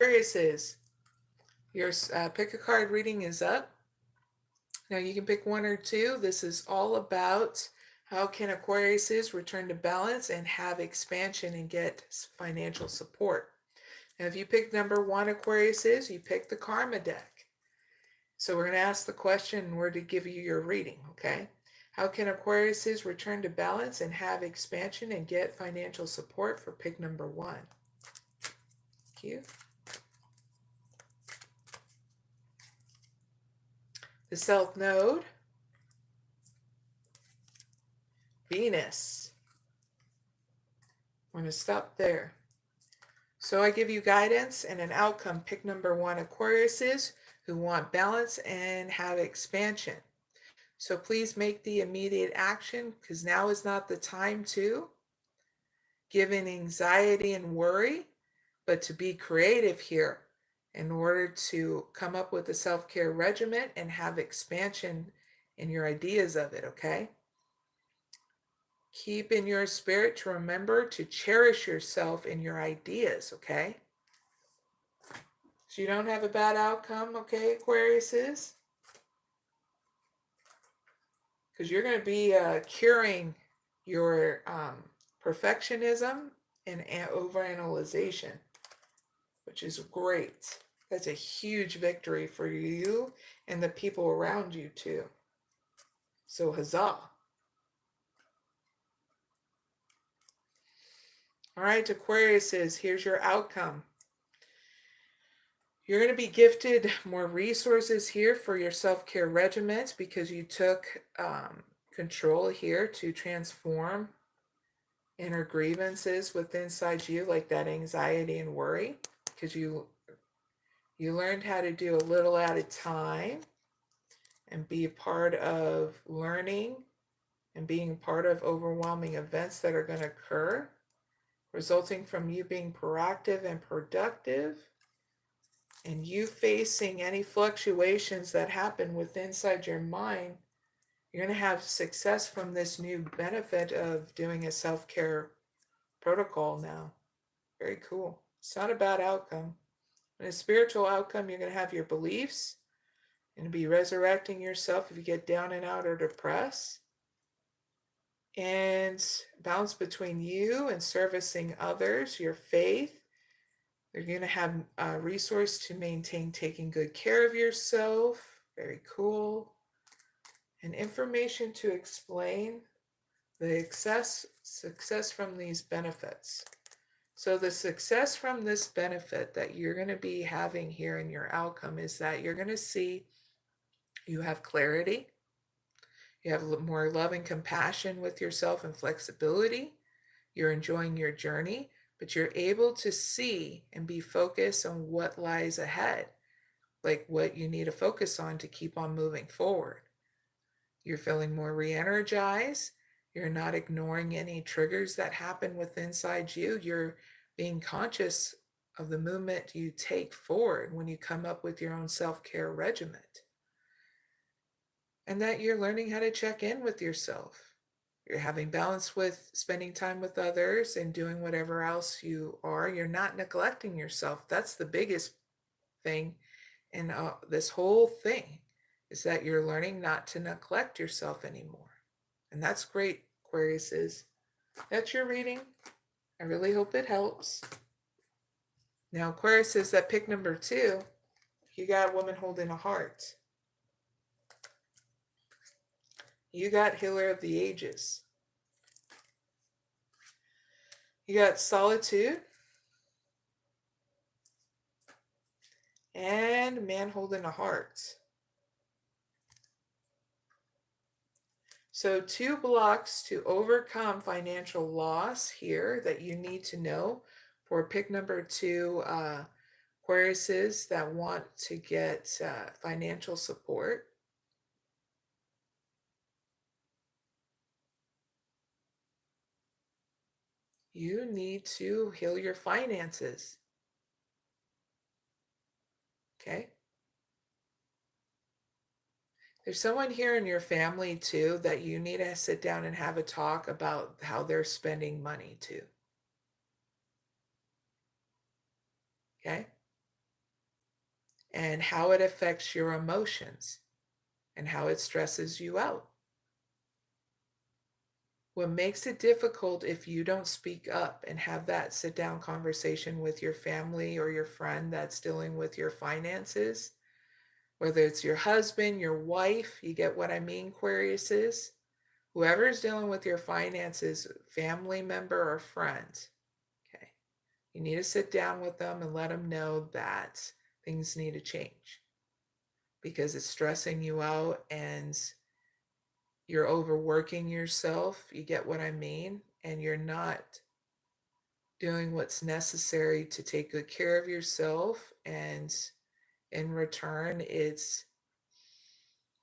Aquariuses, your pick a card reading is up. Now you can pick one or two. This is all about how can Aquariuses return to balance and have expansion and get financial support. Now if you pick number one, Aquariuses, you pick the Karma deck. So we're going to ask the question and we're to give you your reading, okay? How can Aquariuses return to balance and have expansion and get financial support for pick number one? Thank you. The South Node, Venus. I'm going to stop there. So I give you guidance and an outcome. Pick number one, Aquariuses who want balance and have expansion. So please make the immediate action, because now is not the time to give in anxiety and worry, but to be creative here in order to come up with a self-care regimen and have expansion in your ideas of it, okay? Keep in your spirit to remember to cherish yourself in your ideas, okay? So you don't have a bad outcome, okay, Aquariuses? Because you're going to be curing your perfectionism and overanalyzation, which is great. That's a huge victory for you and the people around you too. So huzzah. All right, Aquariuses, here's your outcome. You're going to be gifted more resources here for your self-care regimens because you took control here to transform inner grievances within inside you, like that anxiety and worry, because you learned how to do a little at a time and be a part of learning and being part of overwhelming events that are going to occur, resulting from you being proactive and productive, and you facing any fluctuations that happen within inside your mind. You're going to have success from this new benefit of doing a self-care protocol now. Very cool. It's not a bad outcome. In a spiritual outcome, you're going to have your beliefs. You're going to be resurrecting yourself if you get down and out or depressed. And balance between you and servicing others, your faith. You're going to have a resource to maintain taking good care of yourself. Very cool. And information to explain the success from these benefits. So the success from this benefit that you're going to be having here in your outcome is that you're going to see you have clarity. You have more love and compassion with yourself and flexibility. You're enjoying your journey, but you're able to see and be focused on what lies ahead, like what you need to focus on to keep on moving forward. You're feeling more re-energized. You're not ignoring any triggers that happen within inside you. You're being conscious of the movement you take forward when you come up with your own self-care regimen. And that you're learning how to check in with yourself. You're having balance with spending time with others and doing whatever else you are. You're not neglecting yourself. That's the biggest thing in this whole thing, is that you're learning not to neglect yourself anymore. And that's great, Aquariuses. That's your reading. I really hope it helps. Now, Aquariuses that pick number two, you got a woman holding a heart. You got Healer of the Ages. You got Solitude. And Man Holding a Heart. So 2 blocks to overcome financial loss here that you need to know for pick number 2 Aquariuses that want to get financial support. You need to heal your finances. Okay? There's someone here in your family too that you need to sit down and have a talk about how they're spending money too. Okay? and how it affects your emotions and how it stresses you out. What makes it difficult if you don't speak up and have that sit down conversation with your family or your friend that's dealing with your finances, whether it's your husband, your wife, you get what I mean, Aquarius is? Whoever is dealing with your finances, family member or friend, okay, you need to sit down with them and let them know that things need to change because it's stressing you out and you're overworking yourself. You get what I mean? And you're not doing what's necessary to take good care of yourself. And in return, it's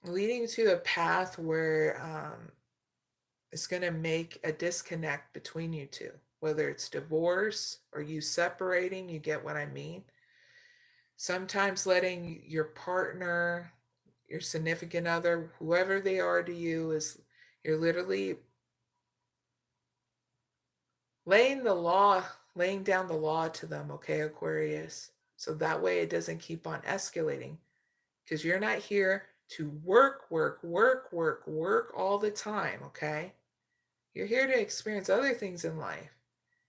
leading to a path where it's going to make a disconnect between you two, whether it's divorce or you separating. You get what I mean? Sometimes letting your partner, your significant other, whoever they are to you, is you're literally laying down the law to them, okay, Aquarius? So that way it doesn't keep on escalating because you're not here to work all the time, okay? You're here to experience other things in life.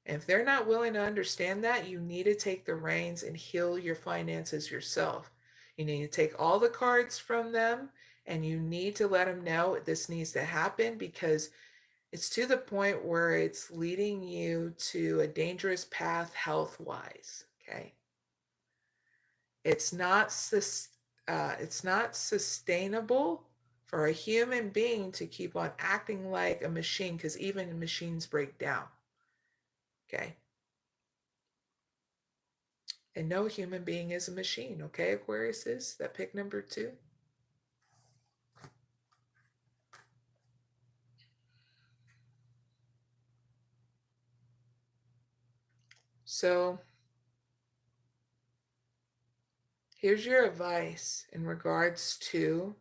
And if they're not willing to understand that, you need to take the reins and heal your finances yourself. You need to take all the cards from them and you need to let them know this needs to happen because it's to the point where it's leading you to a dangerous path health wise. Okay. It's not sustainable for a human being to keep on acting like a machine because even machines break down. Okay. And no human being is a machine. Okay, Aquarius is that pick number 2. So here's your advice in regards to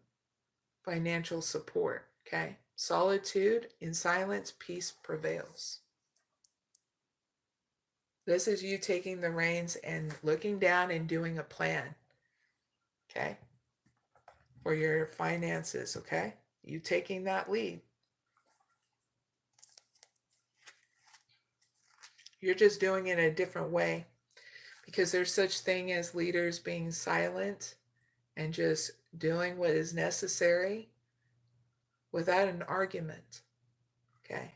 financial support. Okay. Solitude in silence, peace prevails. This is you taking the reins and looking down and doing a plan. Okay. For your finances. Okay. You taking that lead. You're just doing it in a different way because there's such thing as leaders being silent and just doing what is necessary without an argument. Okay.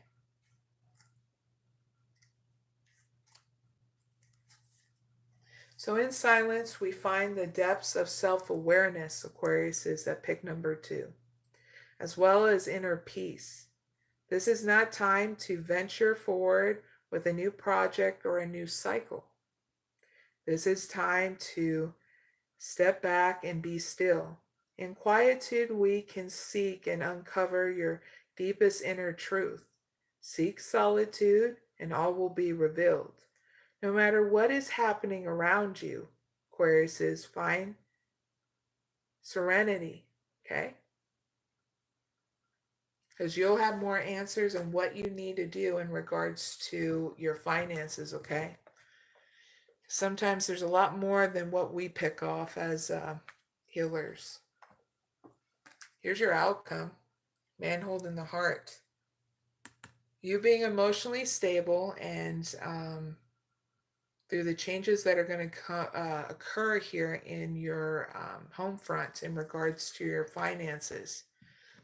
So in silence, we find the depths of self-awareness, Aquarius is at pick number 2, as well as inner peace. This is not time to venture forward with a new project or a new cycle. This is time to step back and be still. In quietude, we can seek and uncover your deepest inner truth. Seek solitude, and all will be revealed. No matter what is happening around you, Aquarius says, find serenity, okay? Because you'll have more answers on what you need to do in regards to your finances, okay? Sometimes there's a lot more than what we pick off as healers. Here's your outcome. Man holding the heart. You being emotionally stable and through the changes that are going to occur here in your home front in regards to your finances.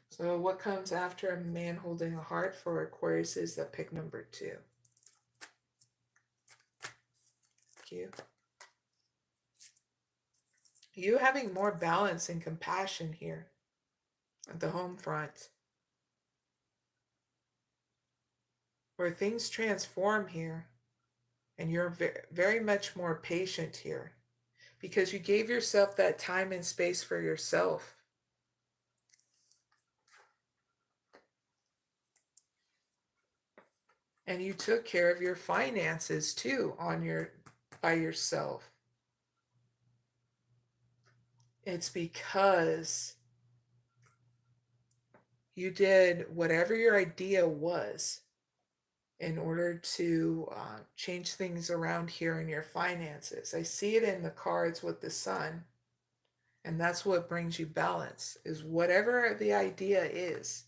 So what comes after a man holding a heart for Aquarius is that pick number 2. Thank you. You having more balance and compassion here at the home front. Where things transform here. And you're very much more patient here. Because you gave yourself that time and space for yourself. And you took care of your finances too by yourself. It's because you did whatever your idea was in order to change things around here in your finances. I see it in the cards with the sun. And that's what brings you balance, is whatever the idea is.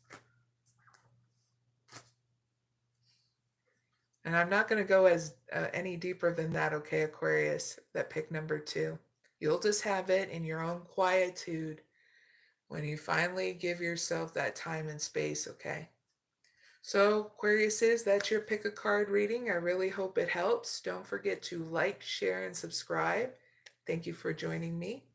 And I'm not going to go as any deeper than that, okay, Aquarius, that pick number 2. You'll just have it in your own quietude when you finally give yourself that time and space, okay? So, Aquarius, that's your pick a card reading. I really hope it helps. Don't forget to like, share, and subscribe. Thank you for joining me.